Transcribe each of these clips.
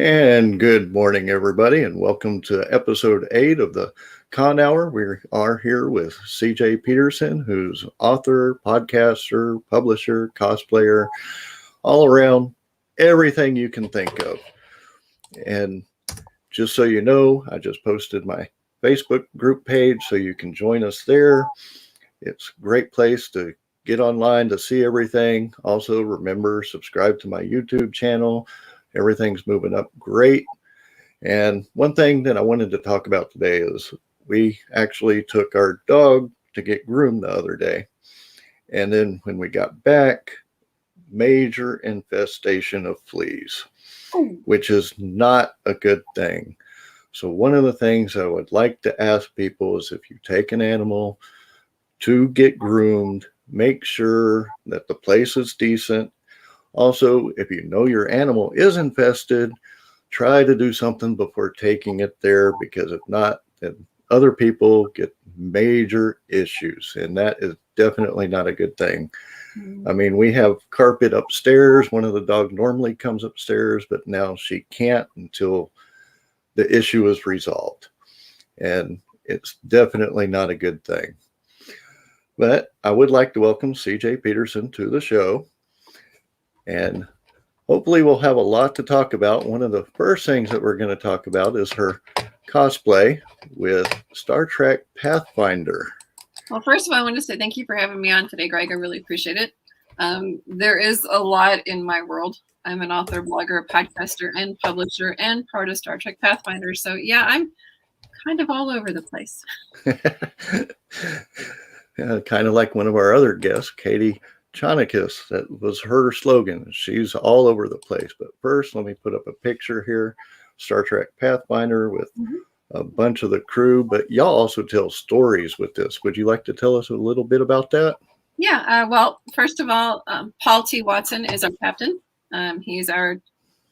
And good morning, everybody, and welcome to episode 8 of the Con Hour. We are here with CJ Peterson, who's author, podcaster, publisher, cosplayer, all around everything you can think of. And just so you know, I just posted my Facebook group page so you can join us there. It's a great place to get online to see everything. Also, remember, subscribe to my YouTube channel. Everything's moving up great. And one thing that I wanted to talk about today is we actually took our dog to get groomed the other day. And then when we got back, major infestation of fleas, which is not a good thing. So one of the things I would like to ask people is if you take an animal to get groomed, make sure that the place is decent. Also, if you know your animal is infested, try to do something before taking it there, because if not, then other people get major issues, and that is definitely not a good thing. I mean, we have carpet upstairs. One of the dogs normally comes upstairs, but now she can't until the issue is resolved, and it's definitely not a good thing. But I would like to welcome CJ Peterson to the show. And hopefully we'll have a lot to talk about. One of the first things that we're going to talk about is her cosplay with Star Trek Pathfinder. Well, first of all, I want to say thank you for having me on today, Greg. I really appreciate it. There is a lot in my world. I'm an author, blogger, podcaster, and publisher, and part of Star Trek Pathfinder. So yeah, I'm kind of all over the place. Yeah, kind of like one of our other guests, Katie Chonakis. That was her slogan. She's all over the place. But first, let me put up a picture here. Star Trek Pathfinder with a bunch of the crew. But y'all also tell stories with this. Would you like to tell us a little bit about that? Yeah. Well, first of all, Paul T. Watson is our captain. He's our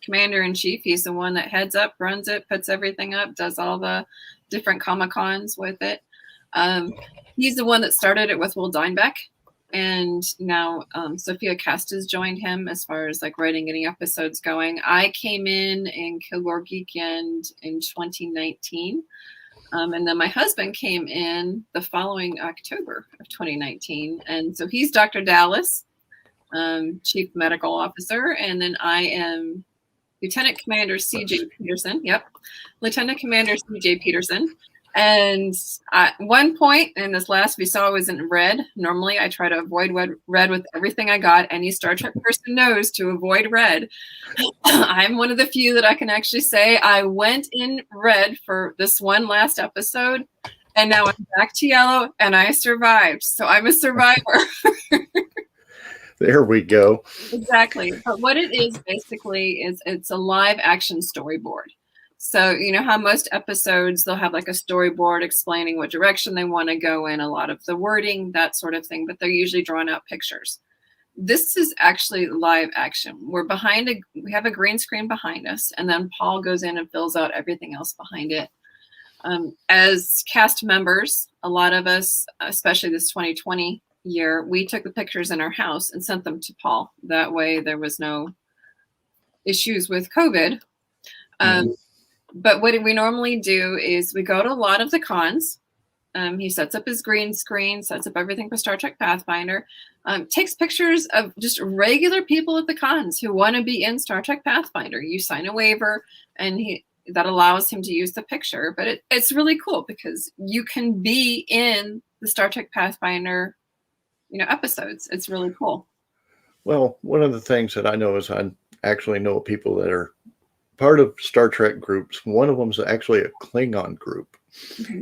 commander-in-chief. He's the one that heads up, runs it, puts everything up, does all the different Comic-Cons with it. He's the one that started it with Will Dinebeck. And now Sophia Cast has joined him as far as like writing any episodes going. I came in Kilgore Geekend in 2019. And then my husband came in the following October of 2019. And so he's Dr. Dallas, Chief Medical Officer. And then I am Lieutenant Commander CJ Peterson. Yep. Lieutenant Commander CJ Peterson. And at one point in this last we saw was in red. Normally I try to avoid red with everything I got. Any Star Trek person knows to avoid red. I'm one of the few that I can actually say I went in red for this one last episode, and now I'm back to yellow, and I survived. So I'm a survivor. There we go. Exactly. But what it is basically is it's a live action storyboard. So, you know how most episodes, they'll have like a storyboard explaining what direction they want to go in, a lot of the wording, that sort of thing, but they're usually drawn out pictures. This is actually live action. We have a green screen behind us, and then Paul goes in and fills out everything else behind it. As cast members, a lot of us, especially this 2020 year, we took the pictures in our house and sent them to Paul. That way there was no issues with COVID. But what we normally do is we go to a lot of the cons. He sets up his green screen, sets up everything for Star Trek Pathfinder, takes pictures of just regular people at the cons who want to be in Star Trek Pathfinder. You sign a waiver, and that allows him to use the picture. But it's really cool because you can be in the Star Trek Pathfinder, episodes. It's really cool. Well, one of the things that I know is I actually know people that are part of Star Trek groups. One of them is actually a Klingon group.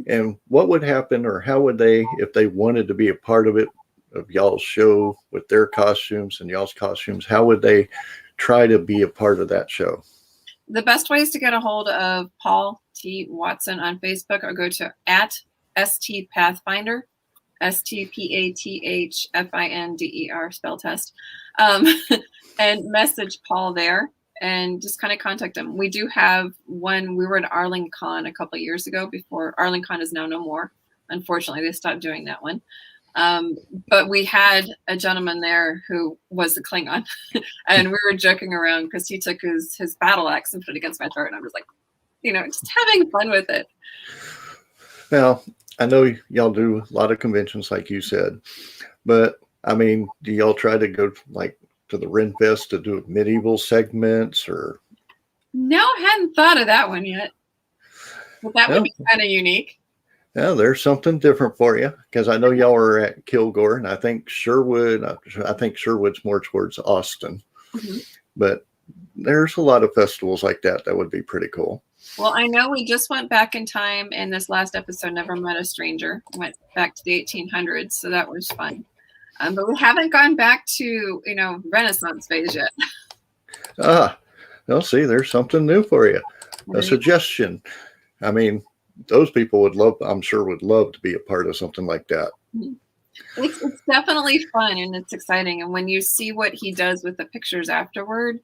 And what would happen, or how would they, if they wanted to be a part of it, of y'all's show with their costumes and y'all's costumes, how would they try to be a part of that show? The best way is to get a hold of Paul T. Watson on Facebook, or go to @ST Pathfinder, STPATHFINDER, spell test, and message Paul there. And just kind of contact them. We do have one. We were at Arlington a couple of years ago. Before Arlington is now no more. Unfortunately, they stopped doing that one. But we had a gentleman there who was a Klingon, and we were joking around because he took his battle axe and put it against my throat, and I'm just like, just having fun with it. Now, I know y'all do a lot of conventions, like you said, but I mean, do y'all try to go like to the Renfest to do medieval segments or? No, hadn't thought of that one yet. But that would be kind of unique. Yeah, there's something different for you because I know y'all are at Kilgore, and I think Sherwood. I think Sherwood's more towards Austin, but there's a lot of festivals like that would be pretty cool. Well, I know we just went back in time in this last episode, Never Met a Stranger. Went back to the 1800s, so that was fun. But we haven't gone back to, Renaissance phase yet. Well, see, there's something new for you. A suggestion. I mean, those people would love to be a part of something like that. It's definitely fun and it's exciting. And when you see what he does with the pictures afterward,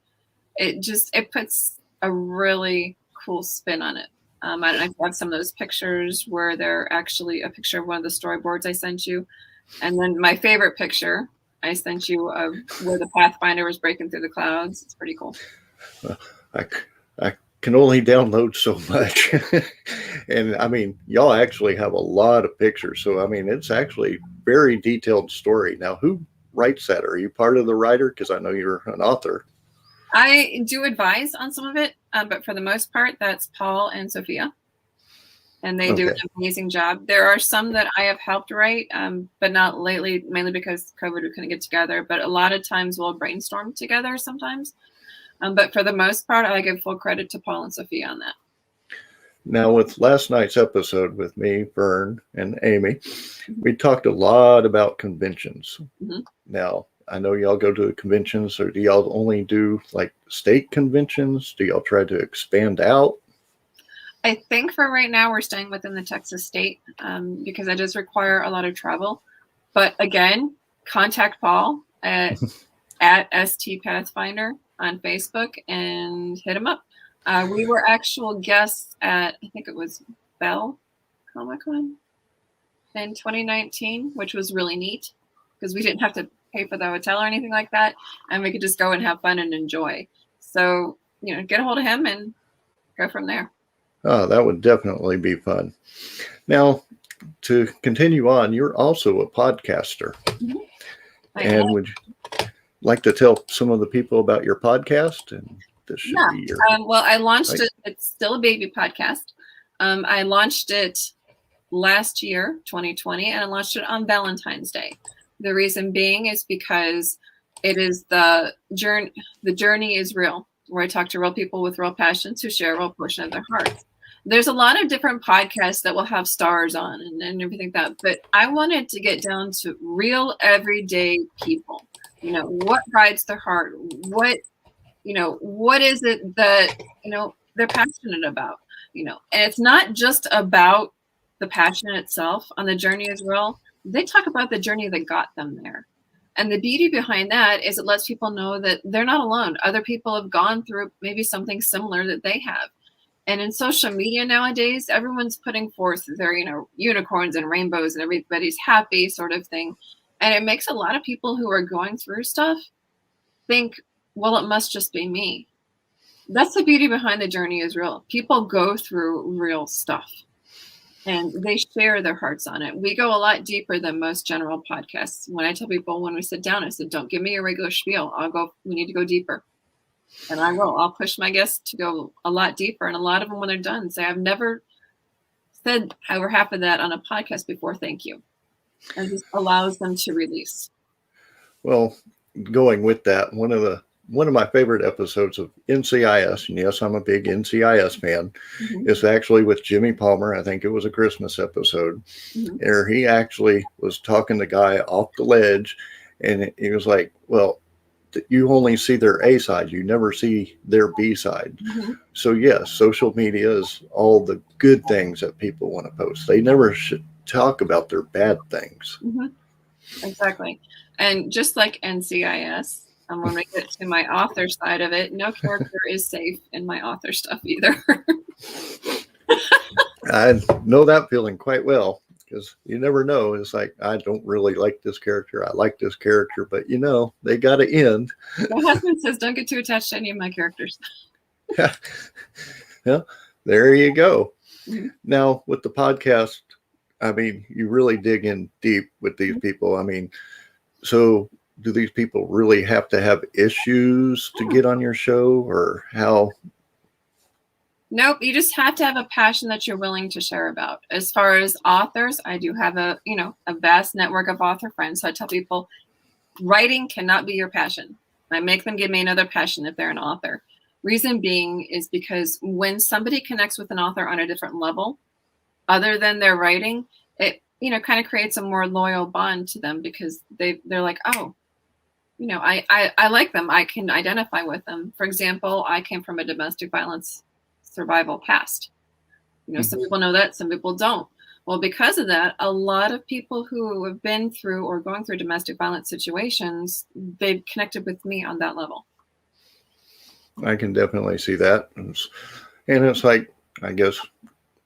it puts a really cool spin on it. I don't know if you have some of those pictures where they're actually a picture of one of the storyboards I sent you. And then my favorite picture I sent you of where the Pathfinder was breaking through the clouds. It's pretty cool. I can only download so much. And I mean, y'all actually have a lot of pictures. So, I mean, it's actually very detailed story. Now, who writes that? Are you part of the writer? Because I know you're an author. I do advise on some of it, but for the most part, that's Paul and Sophia. And they do an amazing job. There are some that I have helped write, but not lately, mainly because COVID, we couldn't get together. But a lot of times we'll brainstorm together sometimes. But for the most part, I give full credit to Paul and Sophia on that. Now, with last night's episode with me, Vern, and Amy, we talked a lot about conventions. Now, I know y'all go to the conventions, or do y'all only do like state conventions? Do y'all try to expand out? I think for right now, we're staying within the Texas state because it does require a lot of travel. But again, contact Paul at ST Pathfinder on Facebook and hit him up. We were actual guests at, I think it was Bell Comic-Con in 2019, which was really neat because we didn't have to pay for the hotel or anything like that. And we could just go and have fun and enjoy. So, get a hold of him and go from there. Oh, that would definitely be fun. Now, to continue on, you're also a podcaster. And would you like to tell some of the people about your podcast? And this should be your... well, I launched it. It's still a baby podcast. I launched it last year, 2020, and I launched it on Valentine's Day. The reason being is because it is the journey is real, where I talk to real people with real passions who share a real portion of their hearts. There's a lot of different podcasts that will have stars on and everything like that, but I wanted to get down to real everyday people. What rides their heart? What is it that, they're passionate about? And it's not just about the passion itself. On the journey as well, they talk about the journey that got them there. And the beauty behind that is it lets people know that they're not alone. Other people have gone through maybe something similar that they have. And in social media nowadays, everyone's putting forth their, unicorns and rainbows and everybody's happy sort of thing. And it makes a lot of people who are going through stuff think, well, it must just be me. That's the beauty behind the journey is real. People go through real stuff and they share their hearts on it. We go a lot deeper than most general podcasts. When I tell people when we sit down, I said, don't give me a regular spiel. We need to go deeper. And I will. I'll push my guests to go a lot deeper. And a lot of them, when they're done, say, I've never said over half of that on a podcast before. Thank you. And just allows them to release. Well, going with that, one of my favorite episodes of NCIS, and yes, I'm a big NCIS fan, is actually with Jimmy Palmer. I think it was a Christmas episode, where he actually was talking the guy off the ledge, and he was like, well, you only see their A side, you never see their B side. So yes, social media is all the good things that people want to post. They never should talk about their bad things. Exactly. And just like NCIS, when we get to my author side of it, no character is safe in my author stuff either. I know that feeling quite well because you never know. It's like, I don't really like this character. I like this character, but they got to end. My husband says, don't get too attached to any of my characters. Yeah, there you go. Mm-hmm. Now, with the podcast, I mean, you really dig in deep with these people. I mean, so do these people really have to have issues to get on your show, or how? Nope, you just have to have a passion that you're willing to share about. As far as authors, I do have a vast network of author friends. So I tell people, writing cannot be your passion. I make them give me another passion if they're an author. Reason being is because when somebody connects with an author on a different level, other than their writing, it kind of creates a more loyal bond to them, because they're like, oh, I like them. I can identify with them. For example, I came from a domestic violence survival past. Some people know that, some people don't. Well, because of that, a lot of people who have been through or going through domestic violence situations, they've connected with me on that level. I can definitely see that. And it's like, I guess,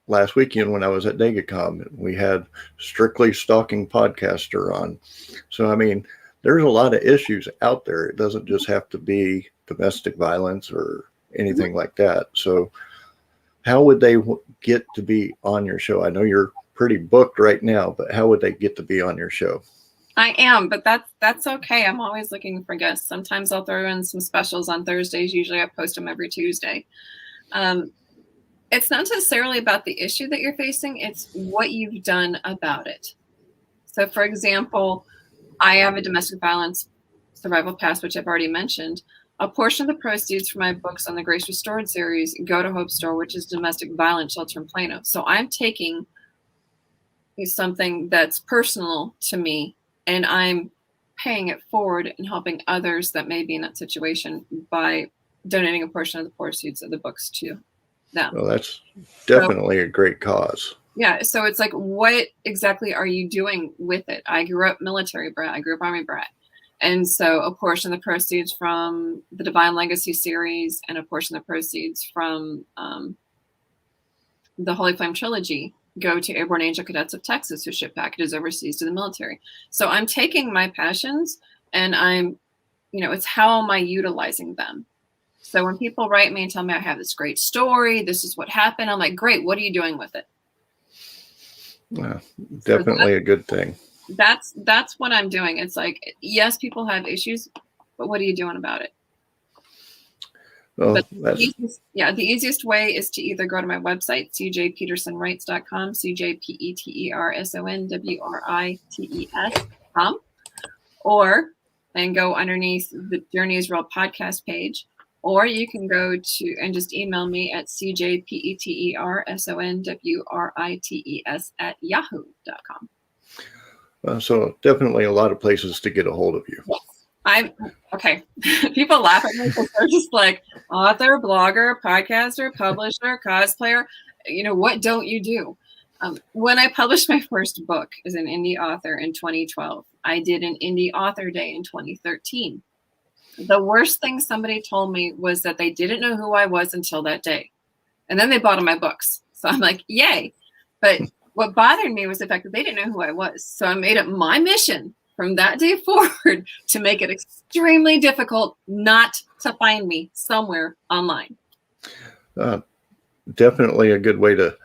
last weekend when I was at DegaCom, we had Strictly Stalking Podcaster on. So, I mean, there's a lot of issues out there. It doesn't just have to be domestic violence or anything like that. So how would they get to be on your show? I know you're pretty booked right now, but how would they get to be on your show? I am, but that's okay. I'm always looking for guests. Sometimes I'll throw in some specials on Thursdays. Usually I post them every Tuesday. It's not necessarily about the issue that you're facing. It's what you've done about it. So, for example, I have a domestic violence survival past, which I've already mentioned. A portion of the proceeds from my books on the Grace Restored series go to Hope Store, which is domestic violence shelter in Plano. So I'm taking something that's personal to me, and I'm paying it forward and helping others that may be in that situation by donating a portion of the proceeds of the books to them. Well, that's definitely a great cause. Yeah. So it's like, what exactly are you doing with it? I grew up military brat. I grew up Army brat. And so a portion of the proceeds from the Divine Legacy series and a portion of the proceeds from the Holy Flame trilogy go to Airborne Angel Cadets of Texas who ship packages overseas to the military. So I'm taking my passions and it's how am I utilizing them? So when people write me and tell me I have this great story, this is what happened, I'm like, great, what are you doing with it? Yeah, definitely a good thing. That's what I'm doing. It's like, yes, people have issues, but what are you doing about it? Well, the easiest way is to either go to my website, cjpetersonwrites.com, cjpetersonwrites.com, or and go underneath the Journey is Real podcast page, or you can go to and just email me at cjpetersonwrites@yahoo.com. So definitely a lot of places to get a hold of you. Yes. Okay. People laugh at me because they're just like, author, blogger, podcaster, publisher, cosplayer. What don't you do? When I published my first book as an indie author in 2012, I did an indie author day in 2013. The worst thing somebody told me was that they didn't know who I was until that day. And then they bought all my books. So I'm like, yay. But what bothered me was the fact that they didn't know who I was. So I made it my mission from that day forward to make it extremely difficult not to find me somewhere online. Definitely a good way to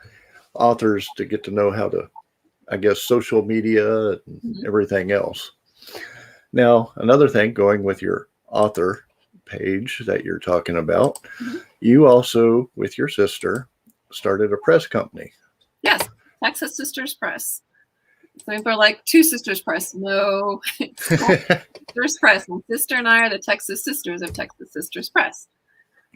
authors to get to know how to, I guess, social media and everything else. Now, another thing, going with your author page that you're talking about, you also, with your sister, started a press company. Yes, Texas Sisters Press. Some people are like, Two Sisters Press. No, it's Sisters Press. My sister and I are the Texas Sisters of Texas Sisters Press.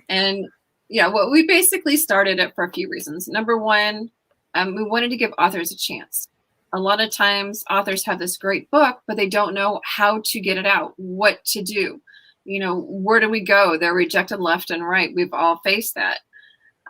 And yeah, well, we basically started it for a few reasons. Number one, we wanted to give authors a chance. A lot of times authors have this great book, but they don't know how to get it out, what to do. Where do we go? They're rejected left and right. We've all faced that.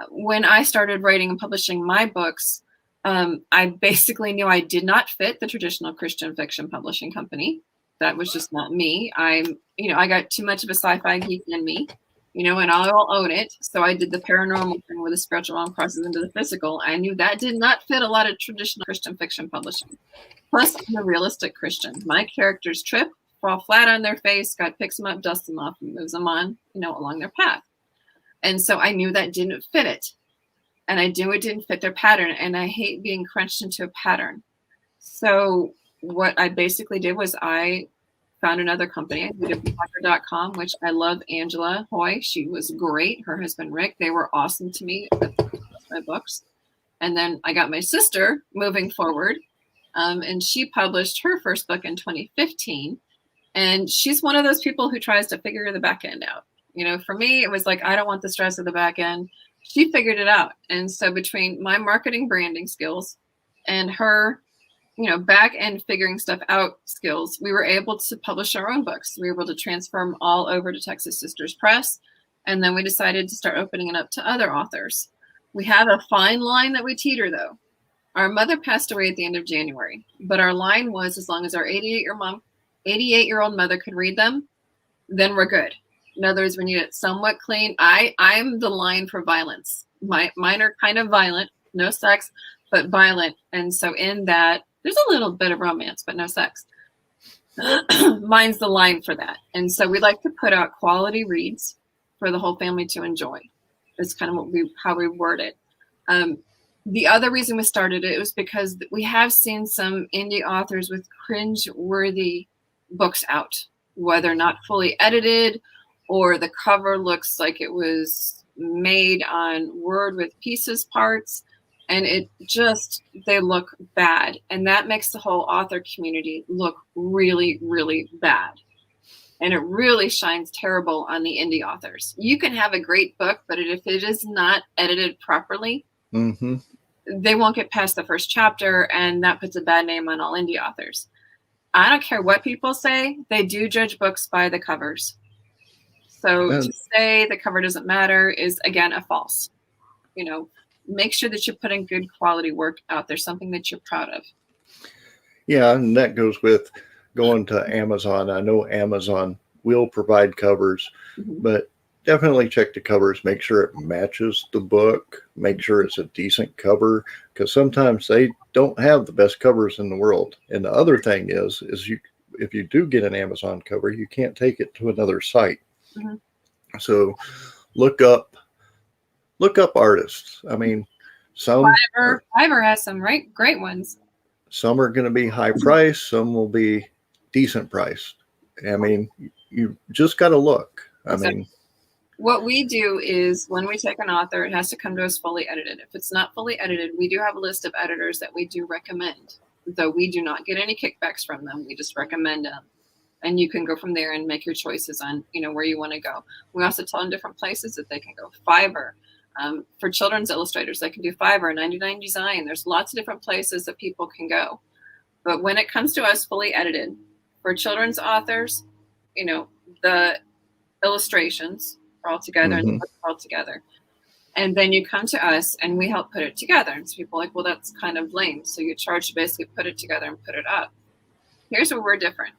When I started writing and publishing my books, I basically knew I did not fit the traditional Christian fiction publishing company. That was just not me. I got too much of a sci-fi geek in me. and I'll own it. So I did the paranormal thing where the spiritual realm crosses into the physical. I knew that did not fit a lot of traditional Christian fiction publishing. Plus, I'm a realistic Christian. My characters trip, fall flat on their face, God picks them up, dusts them off, and moves them on, along their path. And so I knew that didn't fit it. And I knew it didn't fit their pattern. And I hate being crunched into a pattern. So what I basically did was I found another company, www.blogger.com, which I love Angela Hoy. She was great. Her husband, Rick, they were awesome to me with my books. And then I got my sister moving forward. And she published her first book in 2015. And she's one of those people who tries to figure the back end out. For me, it was like, I don't want the stress of the back end. She figured it out. And so between my marketing branding skills and her, back end figuring stuff out skills, we were able to publish our own books. We were able to transfer them all over to Texas Sisters Press. And then we decided to start opening it up to other authors. We have a fine line that we teeter, though. Our mother passed away at the end of January, but our line was as long as our 88-year-old mother could read them, then we're good. In other words, we need it somewhat clean. I'm the line for violence. Mine are kind of violent, no sex, but violent. And so in that, there's a little bit of romance, but no sex. Mine's the line for that. And so we like to put out quality reads for the whole family to enjoy. That's kind of how we word it. The other reason we started it was because we have seen some indie authors with cringe-worthy books out, whether not fully edited or the cover looks like it was made on Word with pieces parts, and they look bad. And that makes the whole author community look really, really bad. And it really shines terrible on the indie authors. You can have a great book, but if it is not edited properly, they won't get past the first chapter, and that puts a bad name on all indie authors. I don't care what people say. They do judge books by the covers. So to say the cover doesn't matter is, again, a false. Make sure that you're putting good quality work out there, something that you're proud of. Yeah, and that goes with going to Amazon. I know Amazon will provide covers, but definitely check the covers. Make sure it matches the book. Make sure it's a decent cover, because sometimes they don't have the best covers in the world. And the other thing is if you do get an Amazon cover, you can't take it to another site. So look up artists. I mean, Fiverr has some great ones. Some are going to be high price. Some will be decent priced. I mean, you just got to look. What we do is when we take an author, it has to come to us fully edited. If it's not fully edited, we do have a list of editors that we do recommend, though we do not get any kickbacks from them. We just recommend them. And you can go from there and make your choices on, where you want to go. We also tell them different places that they can go. Fiverr. For children's illustrators, they can do Fiverr, 99 Design. There's lots of different places that people can go. But when it comes to us fully edited, for children's authors, the illustrations are all together and the books are all together. And then you come to us and we help put it together. And so people are like, well, that's kind of lame. So you charge to basically put it together and put it up. Here's where we're different.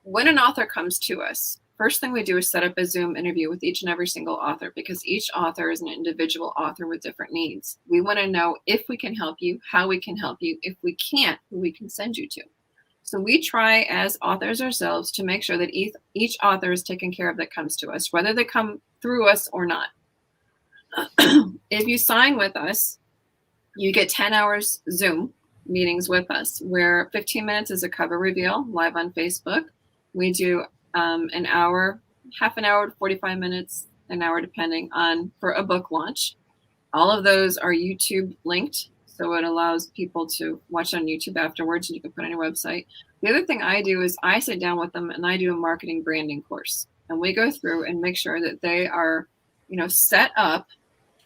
When an author comes to us, first thing we do is set up a Zoom interview with each and every single author, because each author is an individual author with different needs. We want to know if we can help you, how we can help you. If we can't, who we can send you to. So we try as authors ourselves to make sure that each author is taken care of that comes to us, whether they come through us or not. If you sign with us, you get 10 hours Zoom meetings with us, where 15 minutes is a cover reveal live on Facebook. We do an hour, half an hour to 45 minutes, an hour depending on, for a book launch. All of those are YouTube linked, so it allows people to watch on YouTube afterwards, and you can put on your website. The other thing I do is I sit down with them and I do a marketing branding course, and we go through and make sure that they are, set up,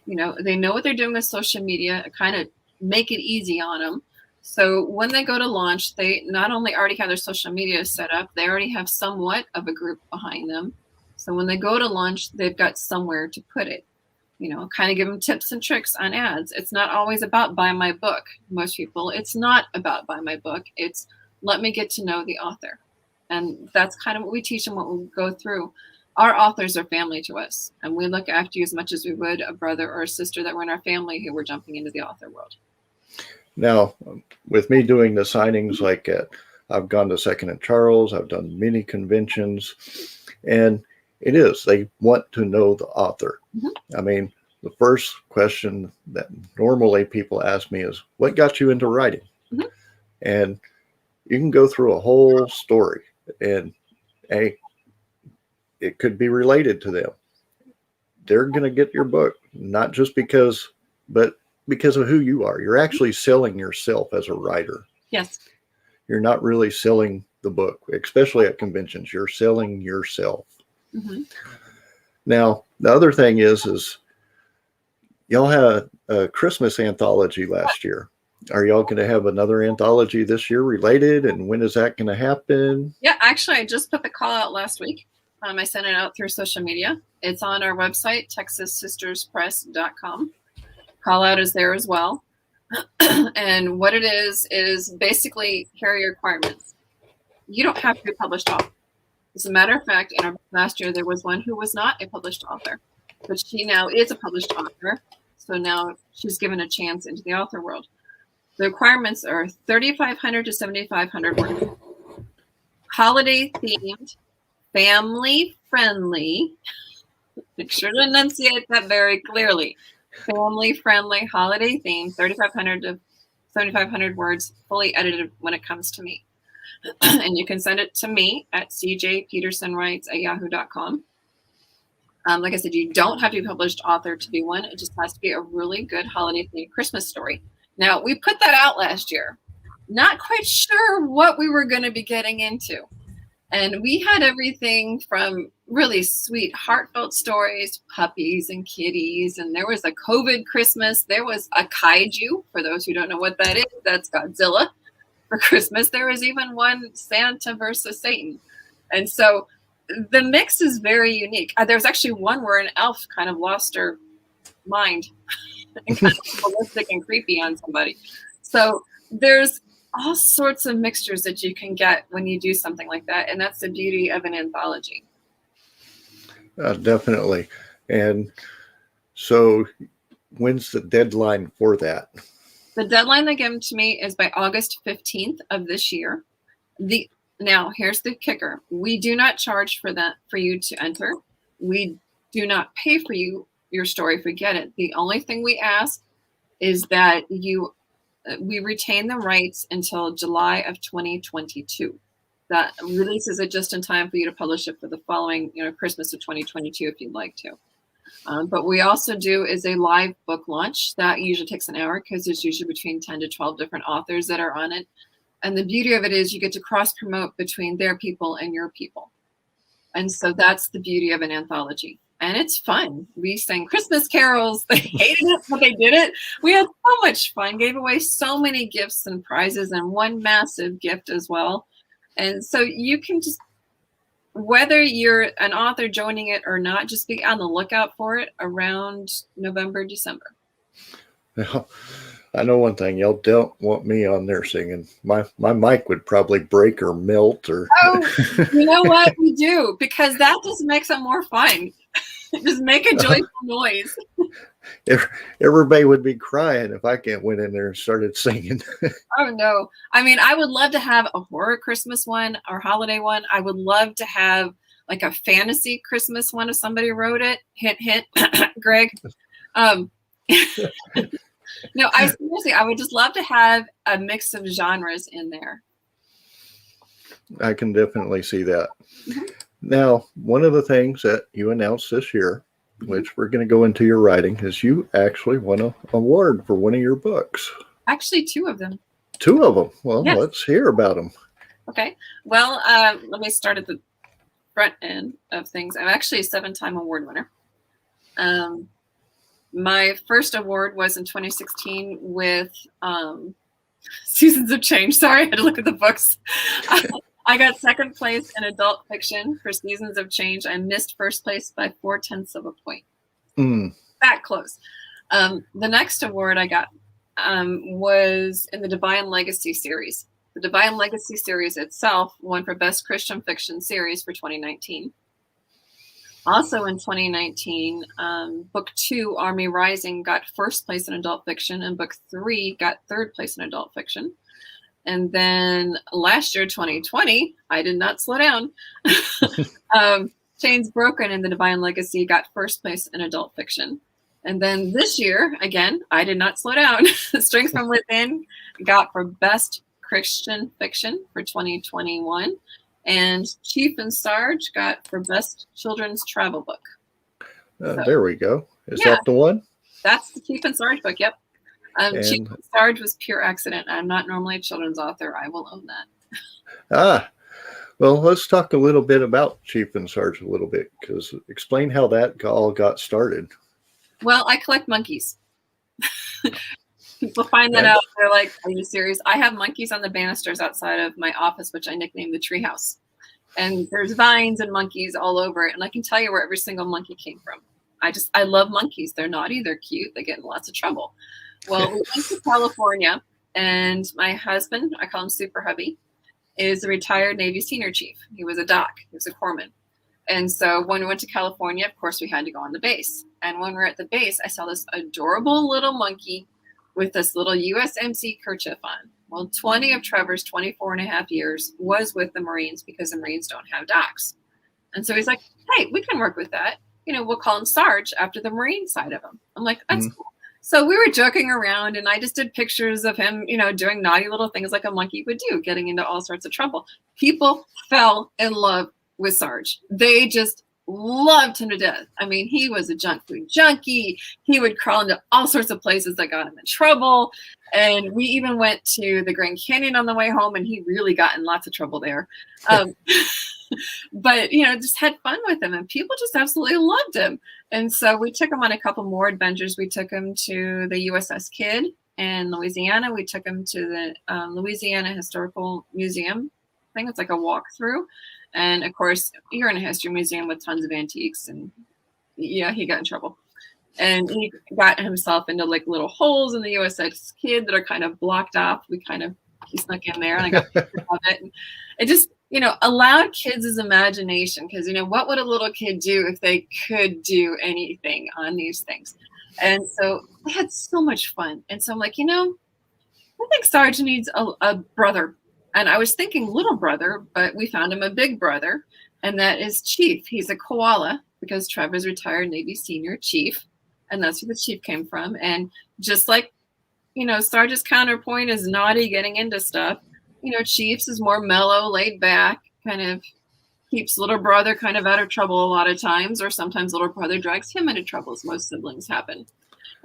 they know what they're doing with social media, kind of make it easy on them. So when they go to launch, they not only already have their social media set up, they already have somewhat of a group behind them. So when they go to launch, they've got somewhere to put it. Kind of give them tips and tricks on ads. It's not always about buy my book. Most people, it's not about buy my book. It's let me get to know the author. And that's kind of what we teach them, what we go through. our authors are family to us, and we look after you as much as we would a brother or a sister that were in our family who were jumping into the author world. Now, with me doing the signings, I've gone to Second and Charles, I've done many conventions, and they want to know the author. Mm-hmm. I mean, the first question that normally people ask me is, what got you into writing? Mm-hmm. And you can go through a whole story, and it could be related to them. They're going to get your book, not just but because of who you are. You're actually selling yourself as a writer. Yes. You're not really selling the book, especially at conventions. You're selling yourself. Mm-hmm. Now, the other thing is y'all had a Christmas anthology last year. Are y'all going to have another anthology this year related? And when is that going to happen? Yeah, actually, I just put the call out last week. I sent it out through social media. It's on our website, texassisterspress.com. Call out is there as well. And what it is basically, here are your requirements. You don't have to be a published author. As a matter of fact, in our last year, there was one who was not a published author, but she now is a published author. So now she's given a chance into the author world. The requirements are 3,500 to 7,500 words. Holiday themed, family friendly. Make sure to enunciate that very clearly. Family friendly, holiday themed, 3,500 to 7,500 words, fully edited when it comes to me. And you can send it to me at cjpetersonwrites@yahoo.com. Like I said, you don't have to be a published author to be one. It just has to be a really good holiday themed Christmas story. Now, we put that out last year. Not quite sure what we were going to be getting into. And we had everything from really sweet, heartfelt stories, puppies and kitties. And there was a COVID Christmas. There was a kaiju. For those who don't know what that is, that's Godzilla. For Christmas, there was even one Santa versus Satan. And so the mix is very unique. There's actually one where an elf kind of lost her mind and kind of ballistic and creepy on somebody. So there's all sorts of mixtures that you can get when you do something like that. And that's the beauty of an anthology. Definitely. And so when's the deadline for that? The deadline they give to me is by August 15th of this year. Now, here's the kicker. We do not charge for you to enter. We do not pay for your story if we get it. The only thing we ask is that we retain the rights until July of 2022. That releases it just in time for you to publish it for the following, Christmas of 2022 if you'd like to. But we also do is a live book launch. That usually takes an hour because there's usually between 10 to 12 different authors that are on it. And the beauty of it is you get to cross-promote between their people and your people. And so that's the beauty of an anthology. And it's fun. We sang Christmas carols. They hated it, but they did it. We had so much fun. Gave away so many gifts and prizes and one massive gift as well. And so you can just, whether you're an author joining it or not, just be on the lookout for it around November, December. Well, I know one thing. Y'all don't want me on there singing. My mic would probably break or melt. Or Oh, you know what? We do, because that just makes it more fun. Just make a joyful noise. Everybody would be crying if I went in there and started singing. Oh, no. I mean, I would love to have a horror Christmas one or holiday one. I would love to have like a fantasy Christmas one if somebody wrote it. Hint, hint, Greg. No, I would just love to have a mix of genres in there. I can definitely see that. Mm-hmm. Now, one of the things that you announced this year, which we're going to go into your writing, is you actually won an award for one of your books. Actually, 2 of them. 2 of them. Well, yes. Let's hear about them. Okay. Well, let me start at the front end of things. I'm actually a 7-time award winner. My first award was in 2016 with Seasons of Change. Sorry, I had to look at the books. I got 2nd place in adult fiction for Seasons of Change. I missed 1st place by 0.4 of a point. That close. The next award I got was in the Divine Legacy series. The Divine Legacy series itself won for Best Christian Fiction Series for 2019. Also in 2019, book 2, Army Rising, got first place in adult fiction, and book 3 got third place in adult fiction. And then last year, 2020, I did not slow down. Chains Broken and the Divine Legacy got first place in adult fiction. And then this year, again, I did not slow down. Strength from Within got for best Christian fiction for 2021. And Chief and Sarge got for best children's travel book. So, there we go. Is yeah, that the one? That's the Chief and Sarge book. Yep. Chief and Sarge was pure accident. I'm not normally a children's author. I will own that. Well, let's talk a little bit about Chief and Sarge a little bit, because explain how that all got started. Well, I collect monkeys. People find that out. They're like, are you serious? I have monkeys on the banisters outside of my office, which I nicknamed the treehouse. And there's vines and monkeys all over it. And I can tell you where every single monkey came from. I love monkeys. They're naughty. They're cute. They get in lots of trouble. Well, we went to California, and my husband, I call him Super Hubby, is a retired Navy senior chief. He was a doc. He was a corpsman. And so when we went to California, of course, we had to go on the base. And when we were at the base, I saw this adorable little monkey with this little USMC kerchief on. Well, 20 of Trevor's 24 and a half years was with the Marines, because the Marines don't have docs. And so he's like, hey, we can work with that. We'll call him Sarge after the Marine side of him. I'm like, that's cool. So we were joking around, and I just did pictures of him, doing naughty little things like a monkey would do, getting into all sorts of trouble. People fell in love with Sarge. They just loved him to death. I mean, he was a junk food junkie. He would crawl into all sorts of places that got him in trouble. And we even went to the Grand Canyon on the way home, and he really got in lots of trouble there. But, just had fun with him, and people just absolutely loved him. And so we took him on a couple more adventures. We took him to the USS Kidd in Louisiana. We took him to the Louisiana Historical Museum. I think it's like a walkthrough. And of course, you're in a history museum with tons of antiques, and yeah, he got in trouble. And he got himself into like little holes in the USS Kidd that are kind of blocked off. He snuck in there, and I got pictures of it. And it just, allowed kids' imagination, because, what would a little kid do if they could do anything on these things? And so they had so much fun. And so I'm like, I think Sarge needs a brother. And I was thinking little brother, but we found him a big brother, and that is Chief. He's a koala, because Trevor's retired Navy senior chief, and that's where the chief came from. And just like, Sarge's counterpoint is naughty, getting into stuff, Chief's is more mellow, laid back, kind of keeps little brother kind of out of trouble a lot of times, or sometimes little brother drags him into trouble, as most siblings happen.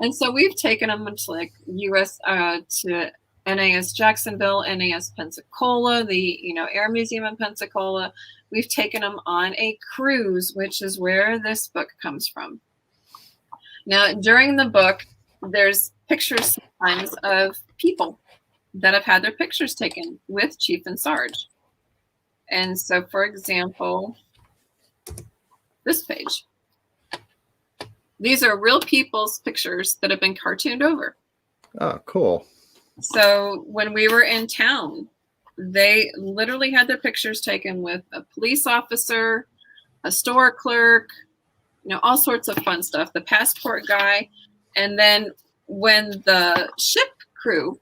And so we've taken him to like to NAS Jacksonville, NAS Pensacola, the Air Museum in Pensacola. We've taken them on a cruise, which is where this book comes from. Now, during the book, there's pictures sometimes of people that have had their pictures taken with Chief and Sarge. And so, for example, this page. These are real people's pictures that have been cartooned over. Oh, cool. So when we were in town, they literally had their pictures taken with a police officer, a store clerk, all sorts of fun stuff, the passport guy. And then when the ship crew,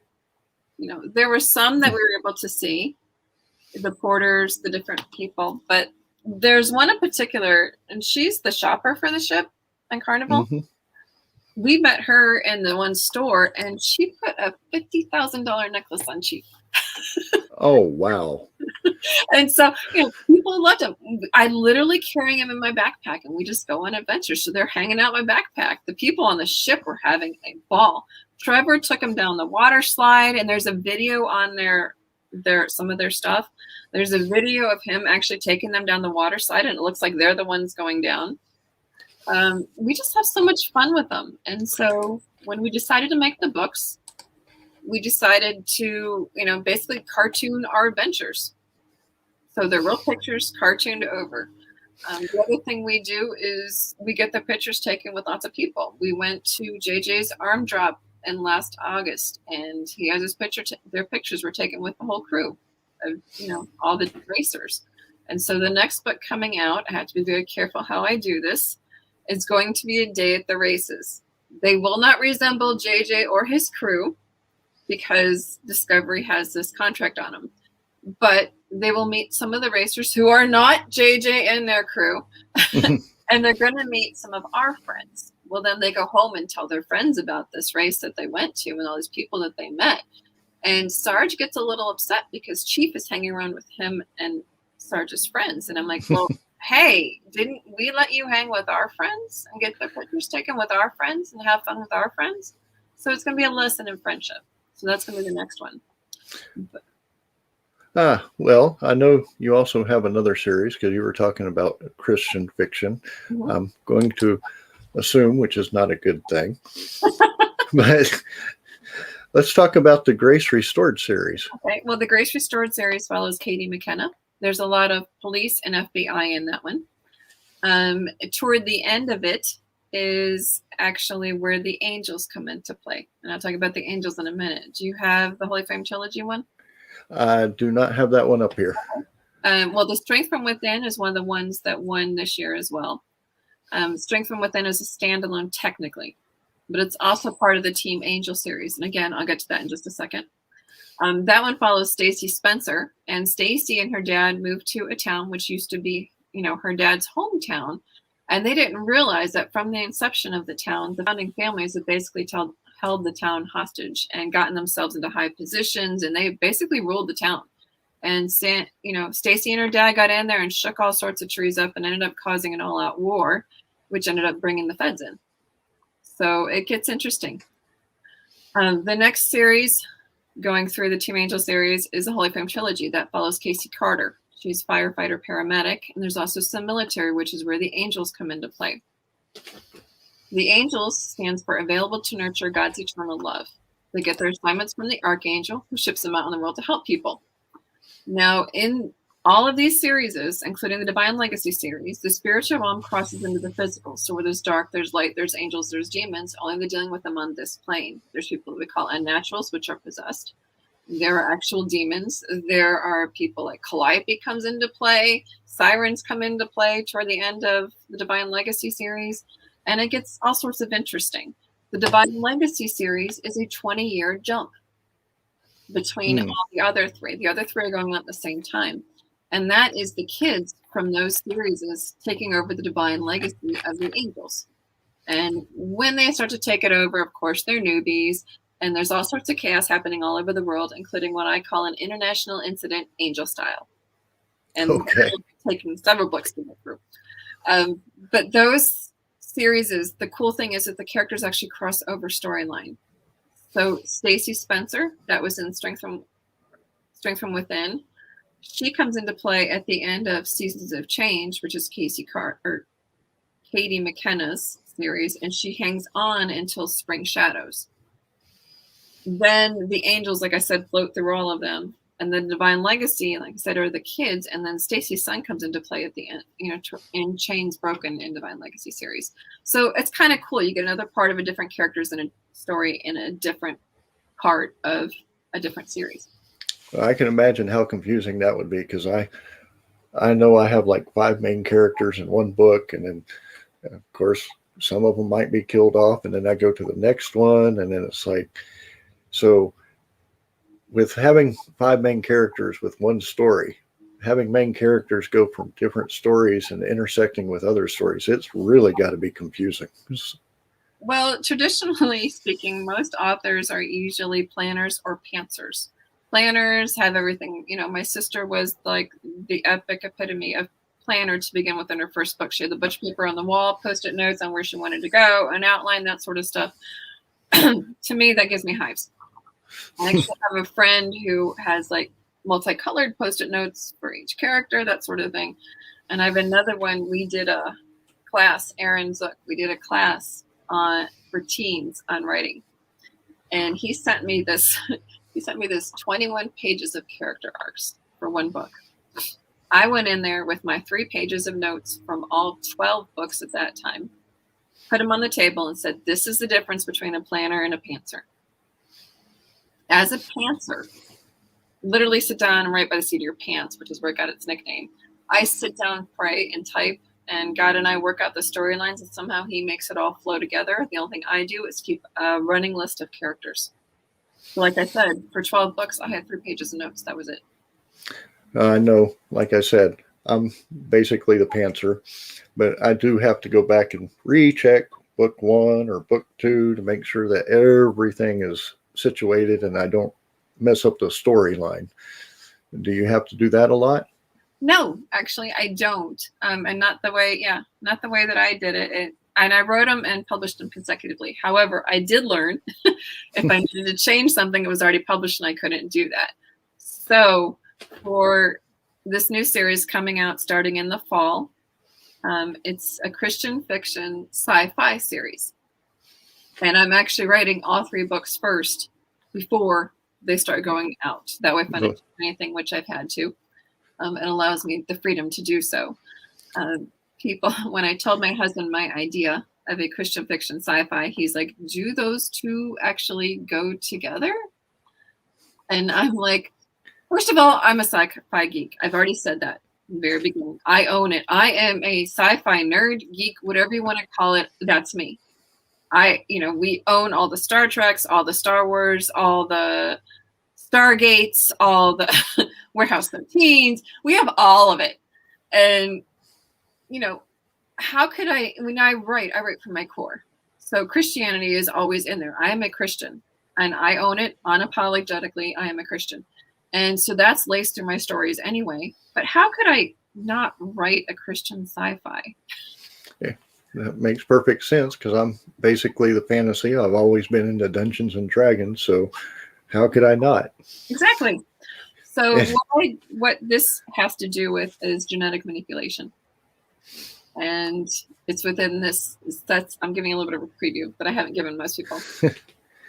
there were some that we were able to see, the porters, the different people, but there's one in particular, and she's the shopper for the ship and Carnival. Mm-hmm. We met her in the one store, and she put a $50,000 necklace on Chief. Oh, wow. And so, people loved him. I literally carrying him in my backpack, and we just go on adventures. So they're hanging out my backpack. The people on the ship were having a ball. Trevor took him down the water slide, and there's a video on some of their stuff. There's a video of him actually taking them down the water slide, and it looks like they're the ones going down. We just have so much fun with them. And so when we decided to make the books, we decided to, basically cartoon our adventures. So they're real pictures cartooned over. The other thing we do is we get the pictures taken with lots of people. We went to JJ's arm drop in last August, and he has his picture. Their pictures were taken with the whole crew of, all the racers. And so the next book coming out, I have to be very careful how I do this, is going to be a day at the races. They will not resemble JJ or his crew because Discovery has this contract on them. But they will meet some of the racers who are not JJ and their crew. And they're going to meet some of our friends. Well, then they go home and tell their friends about this race that they went to and all these people that they met. And Sarge gets a little upset because Chief is hanging around with him and Sarge's friends. And I'm like, well, hey, didn't we let you hang with our friends and get the pictures taken with our friends and have fun with our friends? So it's going to be a lesson in friendship. So that's going to be the next one. Well, I know you also have another series because you were talking about Christian fiction. Mm-hmm. I'm going to assume, which is not a good thing, but let's talk about the Grace Restored series. Okay, well, the Grace Restored series follows Katie McKenna. There's a lot of police and FBI in that one. Toward the end of it is actually where the angels come into play. And I'll talk about the angels in a minute. Do you have the Holy Flame Trilogy one? I do not have that one up here. Well, the Strength from Within is one of the ones that won this year as well. Strength from Within is a standalone technically, but it's also part of the Team Angel series. And again, I'll get to that in just a second. That one follows Stacy Spencer, and Stacy and her dad moved to a town which used to be, her dad's hometown. And they didn't realize that from the inception of the town, the founding families had basically held the town hostage and gotten themselves into high positions, and they basically ruled the town. And Stacy and her dad got in there and shook all sorts of trees up and ended up causing an all-out war, which ended up bringing the feds in. So it gets interesting. The next series, going through the Team Angel series, is the Holy Flame Trilogy that follows Casey Carter. She's firefighter paramedic, and there's also some military, which is where the angels come into play. The angels stands for Available to Nurture God's Eternal Love. They get their assignments from the Archangel, who ships them out in the world to help people. Now, in all of these series, including the Divine Legacy series, the spiritual realm crosses into the physical. So where there's dark, there's light, there's angels, there's demons, only they're dealing with them on this plane. There's people that we call unnaturals, which are possessed. There are actual demons. There are people like Calliope comes into play. Sirens come into play toward the end of the Divine Legacy series. And it gets all sorts of interesting. The Divine Legacy series is a 20-year jump between all the other three. The other three are going on at the same time. And that is the kids from those series taking over the Divine Legacy of the angels. And when they start to take it over, of course, they're newbies. And there's all sorts of chaos happening all over the world, including what I call an international incident, angel style. And taking several books to go through. But those series, the cool thing is that the characters actually cross over storyline. So Stacy Spencer, that was in Strength from Within, she comes into play at the end of Seasons of Change, which is Katie McKenna's series, and she hangs on until Spring Shadows. Then the angels, like I said, float through all of them. And the Divine Legacy, like I said, are the kids. And then Stacy's son comes into play at the end, in Chains Broken in Divine Legacy series. So it's kind of cool. You get another part of a different characters in a story in a different part of a different series. Well, I can imagine how confusing that would be because I know I have like 5 main characters in one book. And then, of course, some of them might be killed off. And then I go to the next one. And then it's like, so with having 5 main characters with one story, having main characters go from different stories and intersecting with other stories, it's really got to be confusing. Well, traditionally speaking, most authors are usually planners or pantsers. Planners have everything. My sister was like the epic epitome of planner to begin with in her first book. She had the butch paper on the wall, post-it notes on where she wanted to go, an outline, that sort of stuff. To me, that gives me hives. I actually have a friend who has like multicolored post-it notes for each character, that sort of thing. And I have another one. We did a class, Aaron Zook. We did a class for teens on writing, and he sent me this. He sent me this 21 pages of character arcs for one book. I went in there with my 3 pages of notes from all 12 books at that time, put them on the table, and said, "This is the difference between a planner and a pantser." As a pantser, literally sit down and write by the seat of your pants, which is where it got its nickname. I sit down, pray, and type, and God and I work out the storylines, and somehow He makes it all flow together. The only thing I do is keep a running list of characters. Like I said, for 12 books, I had 3 pages of notes. That was it. I know, like I said, I'm basically the pantser, but I do have to go back and recheck book 1 or book 2 to make sure that everything is situated and I don't mess up the storyline. Do you have to do that a lot? No, actually, I don't. And not the way that I did it. And I wrote them and published them consecutively. However, I did learn if I needed to change something, it was already published and I couldn't do that. So for this new series coming out starting in the fall, it's a Christian fiction sci-fi series. And I'm actually writing all 3 books first before they start going out. That way, if I don't do anything, which I've had to, it allows me the freedom to do so. When I told my husband my idea of a Christian fiction sci-fi, he's like, do those 2 actually go together? And I'm like, first of all, I'm a sci-fi geek. I've already said that in the very beginning. I own it. I am a sci-fi nerd, geek, whatever you want to call it. That's me. We own all the Star Treks, all the Star Wars, all the Stargates, all the Warehouse 13s. We have all of it. And, how could when I write from my core. So Christianity is always in there. I am a Christian and I own it unapologetically. I am a Christian. And so that's laced in my stories anyway. But how could I not write a Christian sci-fi? Yeah, that makes perfect sense because I'm basically the fantasy. I've always been into Dungeons and Dragons. So how could I not? Exactly. So what this has to do with is genetic manipulation. And it's within this. I'm giving a little bit of a preview, but I haven't given most people.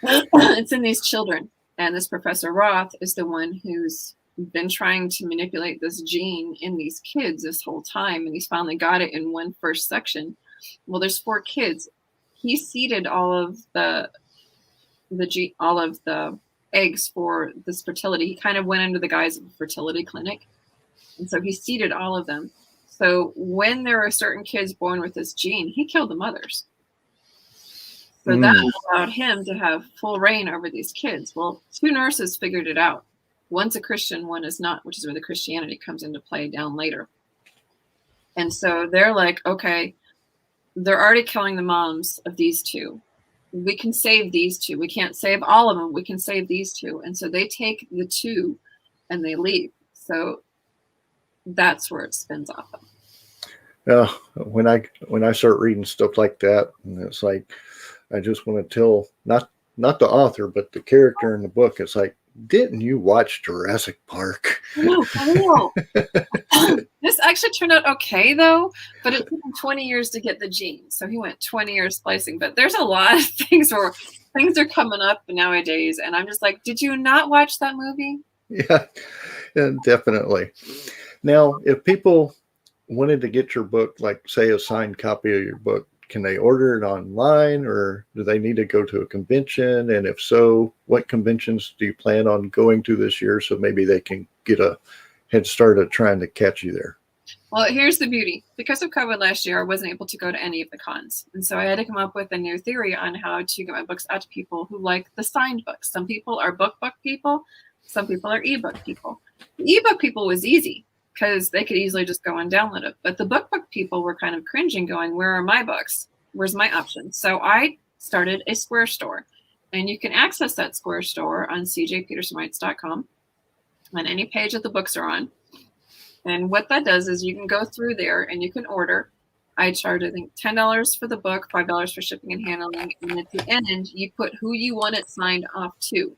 It's in these children. And this Professor Roth is the one who's been trying to manipulate this gene in these kids this whole time. And he's finally got it in one first section. Well, there's 4 kids. He seeded all of the eggs for this fertility. He kind of went under the guise of a fertility clinic. And so he seeded all of them. So when there are certain kids born with this gene, he killed the mothers. So that allowed him to have full reign over these kids. Well, 2 nurses figured it out. One's a Christian, one is not, which is where the Christianity comes into play down later. And so they're like, okay, they're already killing the moms of these 2. We can save these 2. We can't save all of them. We can save these 2. And so they take the 2 and they leave. So that's where it spins off of. When I start reading stuff like that, and it's like, I just want to tell not the author, but the character in the book. It's like, didn't you watch Jurassic Park? No, I know. This actually turned out okay, though, but it took him 20 years to get the gene. So he went 20 years splicing. But there's a lot of things where things are coming up nowadays. And I'm just like, did you not watch that movie? Yeah, definitely. Now, if people wanted to get your book, like say a signed copy of your book, can they order it online or do they need to go to a convention? And if so, what conventions do you plan on going to this year so maybe they can get a head start at trying to catch you there? Well, here's the beauty. Because of COVID last year, I wasn't able to go to any of the cons. And so I had to come up with a new theory on how to get my books out to people who like the signed books. Some people are book people. Some people are ebook people. The ebook people was easy because they could easily just go and download it. But the book people were kind of cringing, going, where are my books? Where's my option? So I started a Square store. And you can access that Square store on cjpetersonwrites.com on any page that the books are on. And what that does is you can go through there and you can order. I charge, I think, $10 for the book, $5 for shipping and handling. And at the end, you put who you want it signed off to.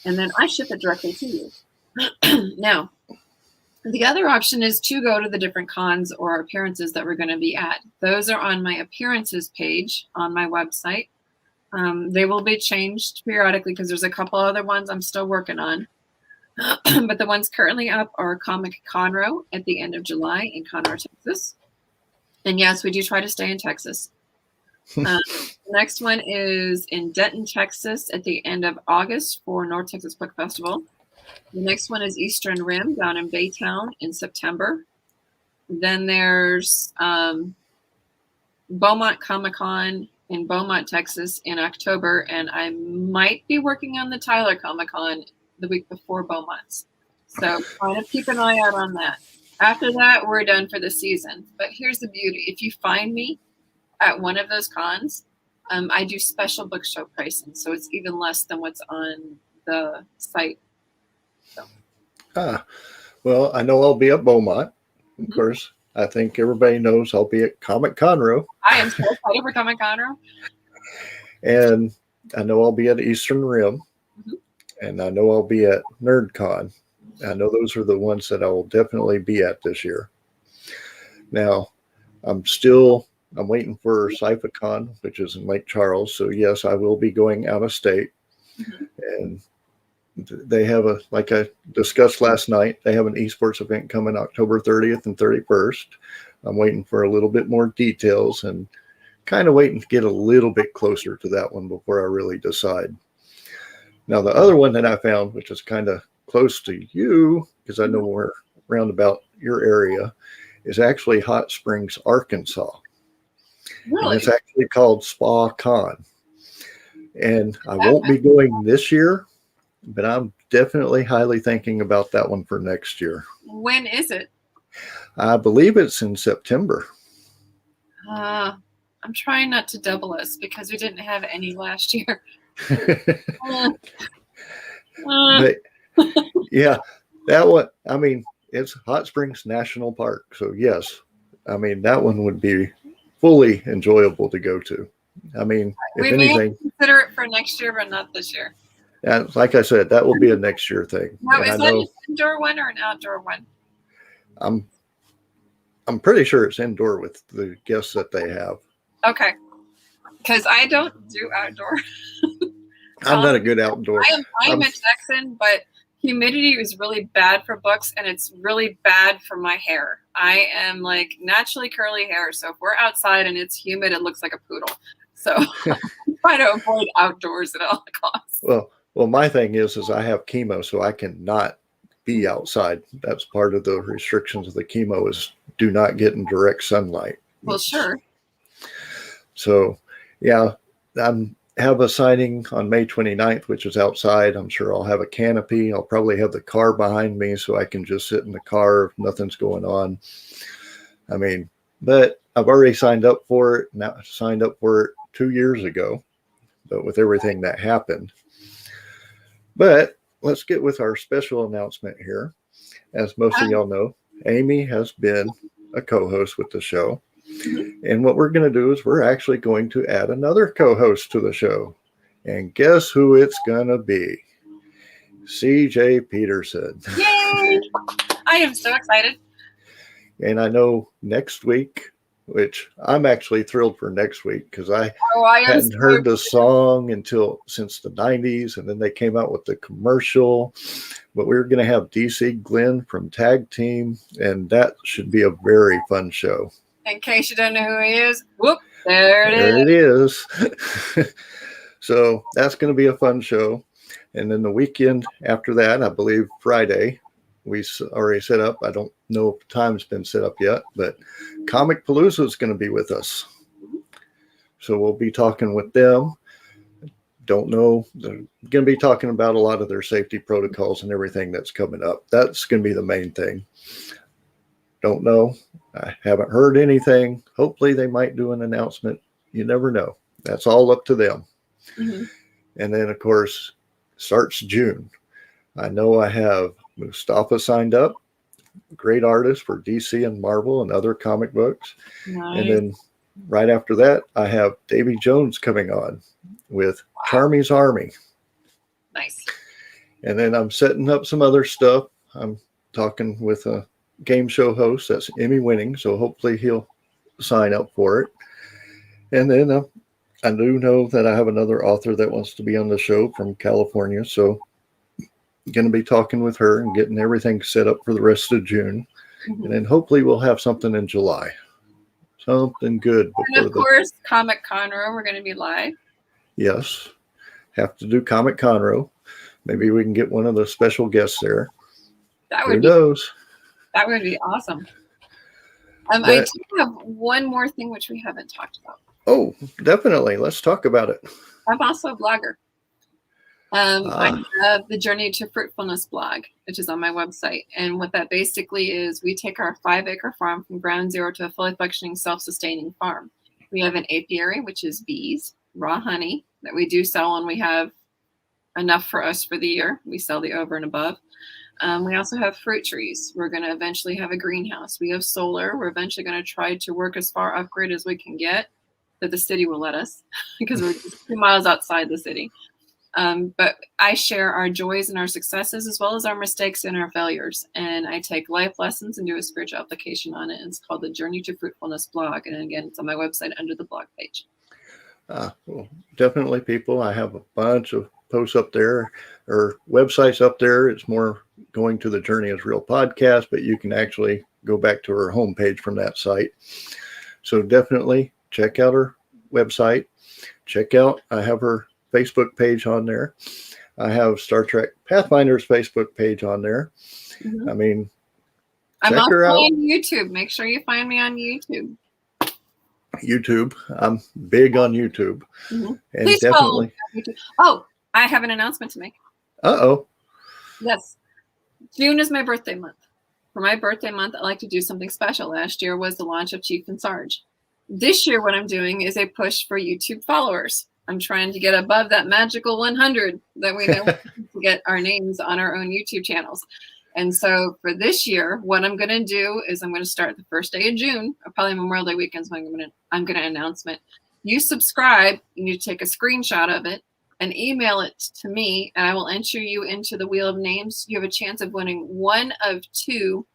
And then I ship it directly to you. Now, the other option is to go to the different cons or appearances that we're going to be at. Those are on my appearances page on my website. They will be changed periodically because there's a couple other ones I'm still working on. But the ones currently up are Comic Conroe at the end of July in Conroe, Texas. And yes, we do try to stay in Texas. The next one is in Denton, Texas at the end of August for North Texas Book Festival. The next one is Eastern Rim down in Baytown in September. Then there's Beaumont Comic-Con in Beaumont, Texas in October, and I might be working on the Tyler Comic-Con the week before Beaumont's. So kind of keep an eye out on that. After that, we're done for the season. But here's the beauty. If you find me at one of those cons, I do special book show pricing, so it's even less than what's on the site. So. Well, I know I'll be at Beaumont. Of course, I think everybody knows I'll be at Comic Conroe. I am so excited for Comic Conroe. And I know I'll be at Eastern Rim. And I know I'll be at NerdCon. I know those are the ones that I will definitely be at this year. Now, I'm waiting for CypherCon, which is in Lake Charles. So yes, I will be going out of state. And they have like I discussed last night, they have an esports event coming October 30th and 31st. I'm waiting for a little bit more details and kind of waiting to get a little bit closer to that one before I really decide. Now, the other one that I found, which is kind of close to you, because I know we're around about your area, is actually Hot Springs, Arkansas. Really? And it's actually called Spa Con. And I won't be going this year, but I'm definitely highly thinking about that one for next year. When is it? I believe it's in September. I'm trying not to double us because we didn't have any last year. But, yeah, that one, I mean, it's Hot Springs National Park. So, yes, I mean, that one would be fully enjoyable to go to. I mean, if anything, consider it for next year, but not this year. And like I said, that will be a next year thing. Now, is that an indoor one or an outdoor one? I'm pretty sure it's indoor with the guests that they have. Okay, because I don't do outdoor. I'm not a good outdoor. I'm a Texan, but humidity is really bad for books, and it's really bad for my hair. I am like naturally curly hair, so if we're outside and it's humid, it looks like a poodle. So I try to avoid outdoors at all costs. Well, my thing is I have chemo, so I cannot be outside. That's part of the restrictions of the chemo is do not get in direct sunlight. Well, sure. So, yeah, I have a signing on May 29th, which is outside. I'm sure I'll have a canopy. I'll probably have the car behind me so I can just sit in the car if nothing's going on. I mean, but I've already signed up for it. Now signed up for it 2 years ago, but with everything that happened. But let's get with our special announcement here. As most of y'all know, Amy has been a co-host with the show. And what we're going to do is we're actually going to add another co-host to the show. And guess who it's going to be? CJ Peterson. Yay! I am so excited. And I know next week, which I'm actually thrilled for next week because I hadn't heard the song since the 90s, and then they came out with the commercial. But we're going to have DC Glenn from Tag Team, and that should be a very fun show. In case you don't know who he is, whoop, there it is. So that's going to be a fun show. And then the weekend after that, I believe Friday, we already set up. I don't know if time's been set up yet, but Comic Palooza is going to be with us. So we'll be talking with them. Don't know. They're going to be talking about a lot of their safety protocols and everything that's coming up. That's going to be the main thing. Don't know. I haven't heard anything. Hopefully they might do an announcement. You never know. That's all up to them. Mm-hmm. And then, of course, starts June. I know I have Mustafa signed up, great artist for DC and Marvel and other comic books. Nice. And then right after that, I have Davy Jones coming on with Charmy's Army. Nice. And then I'm setting up some other stuff. I'm talking with a game show host that's Emmy winning, so hopefully he'll sign up for it. And then I do know that I have another author that wants to be on the show from California, so going to be talking with her and getting everything set up for the rest of June. Mm-hmm. And then hopefully we'll have something in July. Something good. And of course, Comic Conroe, we're going to be live. Yes. Have to do Comic Conroe. Maybe we can get one of the special guests there. Who knows? That would be awesome. I do have one more thing which we haven't talked about. Oh, definitely. Let's talk about it. I'm also a blogger. I have the Journey to Fruitfulness blog, which is on my website. And what that basically is, we take our 5-acre farm from ground zero to a fully functioning, self-sustaining farm. We have an apiary, which is bees, raw honey that we do sell when we have enough for us for the year. We sell the over and above. We also have fruit trees. We're going to eventually have a greenhouse. We have solar. We're eventually going to try to work as far upgrade as we can get that the city will let us because we're just 2 miles outside the city. But I share our joys and our successes as well as our mistakes and our failures. And I take life lessons and do a spiritual application on it. And it's called the Journey to Fruitfulness blog. And again, it's on my website under the blog page. Well, definitely, people. I have a bunch of posts up there or websites up there. It's more going to the Journey is Real podcast, but you can actually go back to her homepage from that site. So definitely check out her website. I have her Facebook page on there. I have Star Trek Pathfinder's Facebook page on there. Mm-hmm. I mean, I'm also on YouTube. Make sure you find me on YouTube. I'm big on YouTube. Mm-hmm. And please definitely follow me on YouTube. Oh, I have an announcement to make. Uh-oh. Yes. June is my birthday month. For my birthday month, I like to do something special. Last year was the launch of Chief and Sarge. This year, what I'm doing is a push for YouTube followers. I'm trying to get above that magical 100 that we know to get our names on our own YouTube channels. And so for this year, what I'm going to do is I'm going to start the first day of June, or probably Memorial Day weekends when I'm going to announcement. You subscribe, you need to take a screenshot of it and email it to me, and I will enter you into the wheel of names. You have a chance of winning one of 2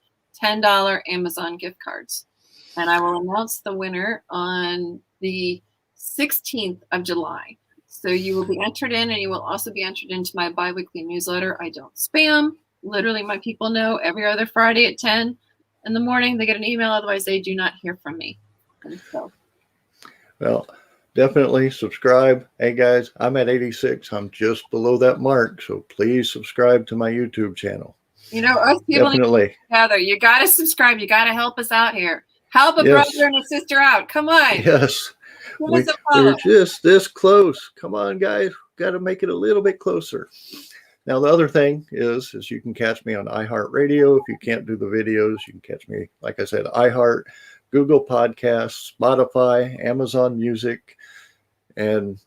$10 Amazon gift cards. And I will announce the winner on the 16th of July. So you will be entered in, and you will also be entered into my bi-weekly newsletter. I don't spam. Literally, my people know every other Friday at 10 in the morning, they get an email. Otherwise, they do not hear from me. And so. Well, definitely subscribe. Hey, guys, I'm at 86. I'm just below that mark. So please subscribe to my YouTube channel. You know, us people definitely together. You got to subscribe. You got to help us out here. Help a brother and a sister out. Come on. Yes. We're just this close. Come on, guys. Got to make it a little bit closer. Now, the other thing is you can catch me on iHeartRadio. If you can't do the videos, you can catch me, like I said, iHeart, Google Podcasts, Spotify, Amazon Music, and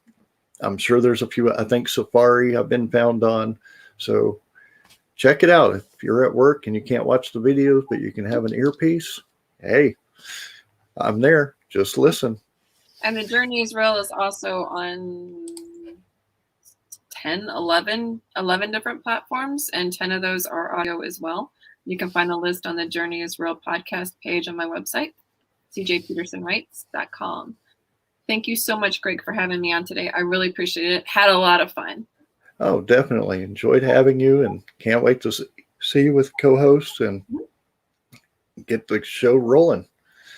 I'm sure there's a few. I think Safari I've been found on. So check it out. If you're at work and you can't watch the videos, but you can have an earpiece, hey, I'm there. Just listen. And the Journey is Real is also on 11 different platforms, and 10 of those are audio as well. You can find the list on the Journey is Real podcast page on my website, cjpetersonwrites.com. Thank you so much, Greg, for having me on today. I really appreciate it. Had a lot of fun. Oh, definitely. Enjoyed having you, and can't wait to see you with co-hosts and get the show rolling.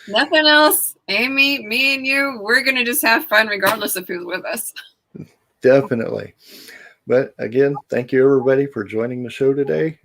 Nothing else. Amy, me, and you, we're going to just have fun regardless of who's with us. Definitely. But again, thank you, everybody, for joining the show today.